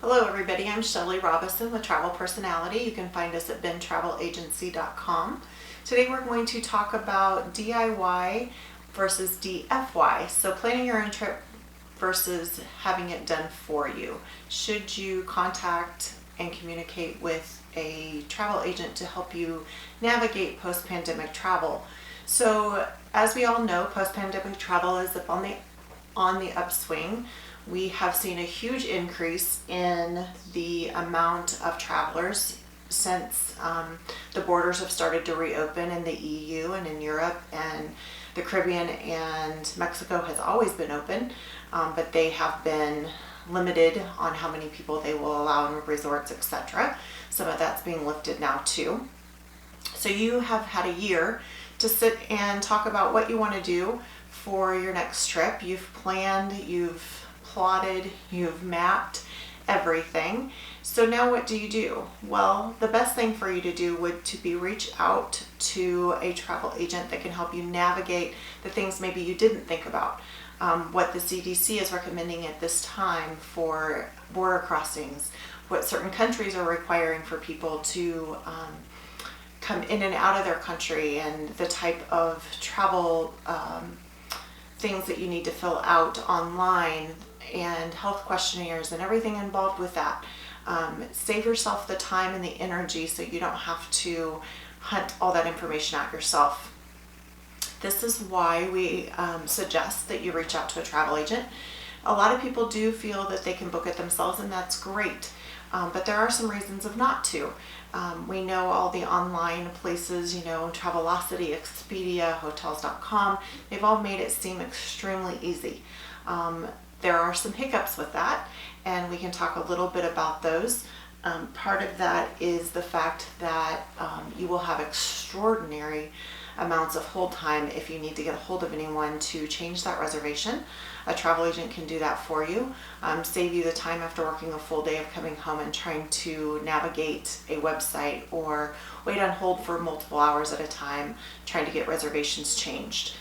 Hello everybody, I'm Shelly Robison with Travel Personality. You can find us at bentravelagency.com. Today we're going to talk about DIY versus DFY. So planning your own trip versus having it done for you. Should you contact and communicate with a travel agent to help you navigate post-pandemic travel? So as we all know, post-pandemic travel is up on the upswing. We have seen a huge increase in the amount of travelers since the borders have started to reopen in the EU and in Europe, and the Caribbean and Mexico has always been open, but they have been limited on how many people they will allow in resorts, etc. Some of that's being lifted now too. So you have had a year to sit and talk about what you want to do for your next trip. You've planned, you've plotted, you've mapped everything. So now what do you do? Well, the best thing for you to do would to be reach out to a travel agent that can help you navigate the things maybe you didn't think about. What the CDC is recommending at this time for border crossings, what certain countries are requiring for people to come in and out of their country, and the type of travel things that you need to fill out online, and health questionnaires and everything involved with that. Save yourself the time and the energy so you don't have to hunt all that information out yourself. This is why we suggest that you reach out to a travel agent. A lot of people do feel that they can book it themselves, and that's great. But there are some reasons of not to. We know all the online places, Travelocity, Expedia, Hotels.com, they've all made it seem extremely easy. There are some hiccups with that, and we can talk a little bit about those. Part of that is the fact that you will have extraordinary amounts of hold time if you need to get a hold of anyone to change that reservation. A travel agent can do that for you, save you the time after working a full day of coming home and trying to navigate a website or wait on hold for multiple hours at a time trying to get reservations changed.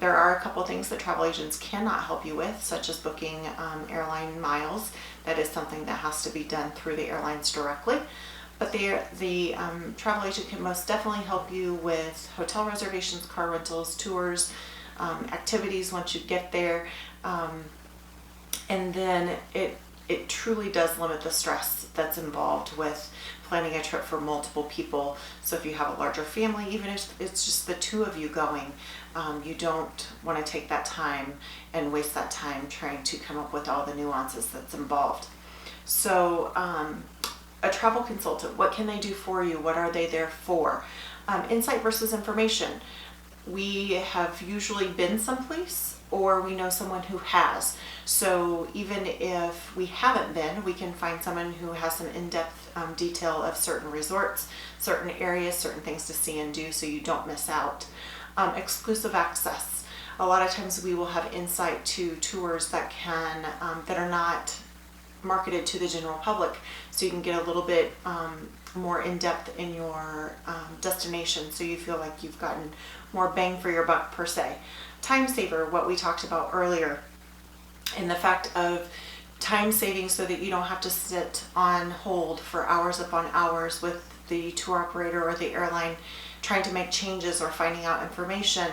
There are a couple things that travel agents cannot help you with, such as booking airline miles. That is something that has to be done through the airlines directly. But the travel agent can most definitely help you with hotel reservations, car rentals, tours, activities once you get there. And then it truly does limit the stress that's involved with planning a trip for multiple people. So if you have a larger family, even if it's just the two of you going, you don't want to take that time and waste that time trying to come up with all the nuances that's involved. So a travel consultant, what can they do for you? What are they there for? Insight versus information. We have usually been someplace, or we know someone who has. So even if we haven't been, we can find someone who has some in-depth detail of certain resorts, certain areas, certain things to see and do so you don't miss out. Exclusive access. A lot of times we will have insight to tours that are not marketed to the general public, so you can get a little bit more in-depth in your destination, so you feel like you've gotten more bang for your buck per se. Time saver, what we talked about earlier, and the fact of time saving so that you don't have to sit on hold for hours upon hours with the tour operator or the airline trying to make changes or finding out information.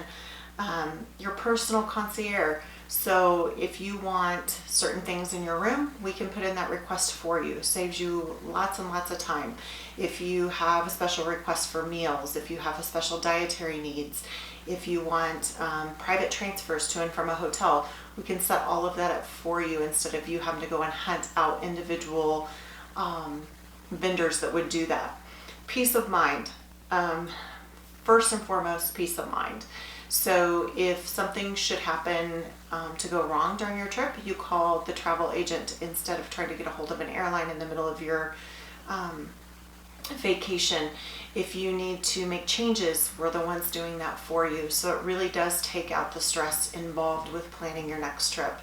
Your personal concierge. So if you want certain things in your room, we can put in that request for you. Saves you lots and lots of time. If you have a special request for meals, if you have a special dietary needs, if you want private transfers to and from a hotel, we can set all of that up for you instead of you having to go and hunt out individual vendors that would do that. Peace of mind. First and foremost, peace of mind. So if something should happen to go wrong during your trip, you call the travel agent instead of trying to get a hold of an airline in the middle of your vacation. If you need to make changes, we're the ones doing that for you. So it really does take out the stress involved with planning your next trip.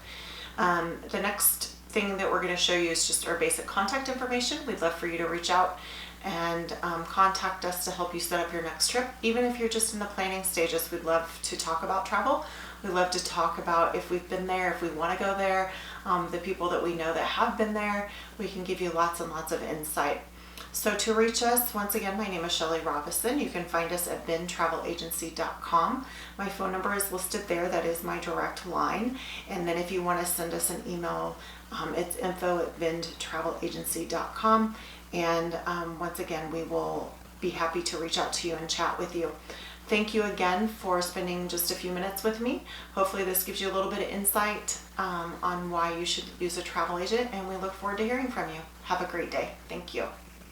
The next thing that we're going to show you is just our basic contact information. We'd love for you to reach out and contact us to help you set up your next trip. Even if you're just in the planning stages, we'd love to talk about travel. We love to talk about if we've been there, if we want to go there. the people that we know that have been there. We can give you lots and lots of insight. So to reach us, once again, my name is Shelley Robison. You can find us at bentravelagency.com. My phone number is listed there. That is my direct line. And then if you want to send us an email, it's info@bentravelagency.com. And once again, we will be happy to reach out to you and chat with you. Thank you again for spending just a few minutes with me. Hopefully this gives you a little bit of insight on why you should use a travel agent, and we look forward to hearing from you. Have a great day. Thank you.